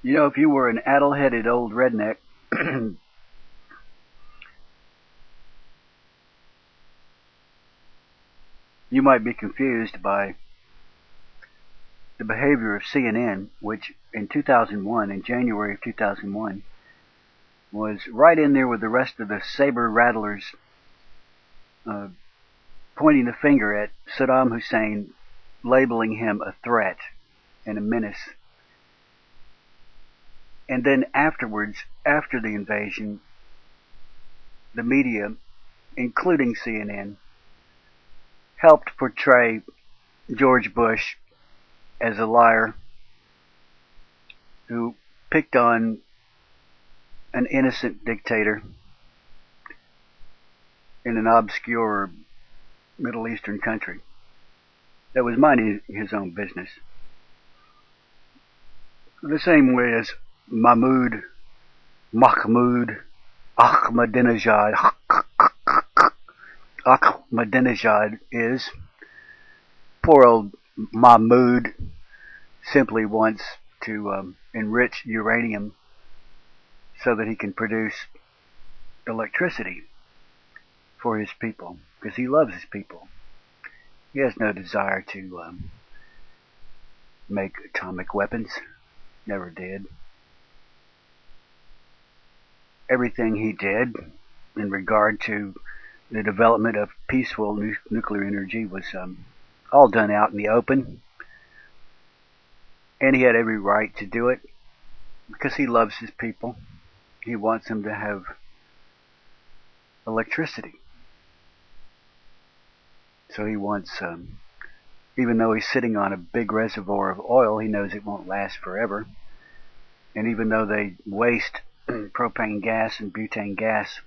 You know, if you were an addle-headed old redneck, you might be confused by the behavior of CNN, which in 2001, in January of 2001, was right in there with the rest of the saber rattlers, uh, pointing the finger at Saddam Hussein, labeling him a threat and a menace. And then afterwards, after the invasion, the media, including CNN, helped portray George Bush as a liar who picked on an innocent dictator in an obscure Middle Eastern country that was minding his own business. The same way as Mahmoud Ahmadinejad is. Poor old Mahmoud simply wants to enrich uranium so that he can produce electricity for his people, because he loves his people. He has no desire to make atomic weapons. Never did. Everything he did in regard to the development of peaceful nuclear energy was all done out in the open. And he had every right to do it because he loves his people. He wants them to have electricity. So he wants, even though he's sitting on a big reservoir of oil, he knows it won't last forever. And even though they waste propane gas and butane gas,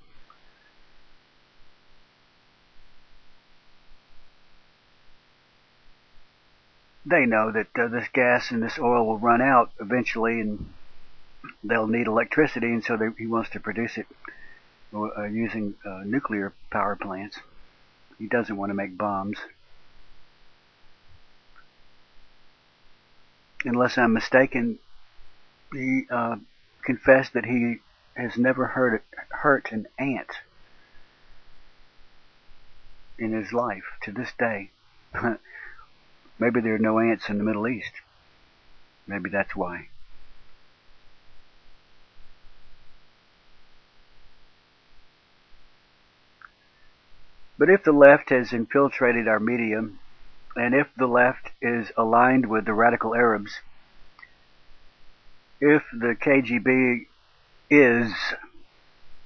they know that this gas and this oil will run out eventually, and they'll need electricity, and so he wants to produce it using nuclear power plants. He doesn't want to make bombs. Unless I'm mistaken, he confessed that he has never hurt an ant in his life to this day. Maybe there are no ants in the Middle East. Maybe that's why. But if the left has infiltrated our media, and if the left is aligned with the radical Arabs, if the KGB is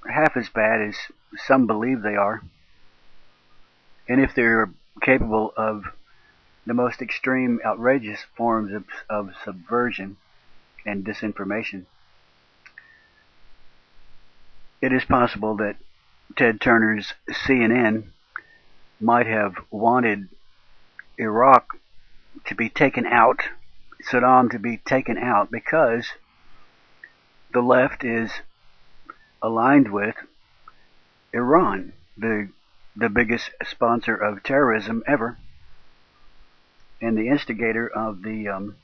half as bad as some believe they are, and if they're capable of the most extreme, outrageous forms of subversion and disinformation, it is possible that Ted Turner's CNN might have wanted Iraq to be taken out, Saddam to be taken out, because the left is aligned with Iran, the biggest sponsor of terrorism ever, and the instigator of the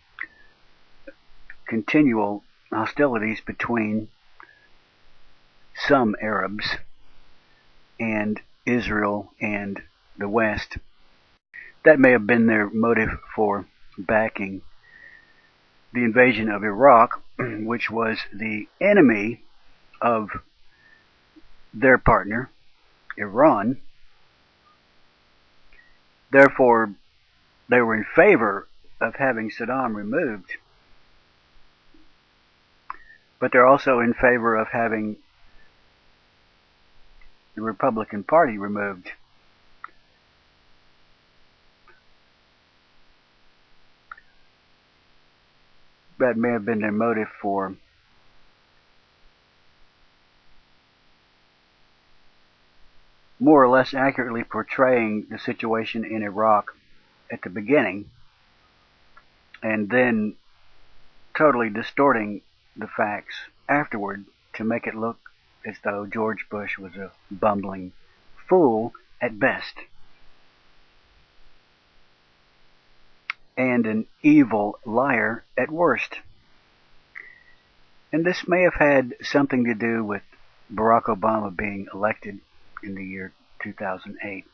continual hostilities between some Arabs and Israel and the West. That may have been their motive for backing the invasion of Iraq, which was the enemy of their partner, Iran. Therefore, they were in favor of having Saddam removed, but they're also in favor of having the Republican Party removed. That may have been their motive for more or less accurately portraying the situation in Iraq at the beginning, and then totally distorting the facts afterward to make it look as though George Bush was a bumbling fool at best and an evil liar at worst. And this may have had something to do with Barack Obama being elected in the year 2008.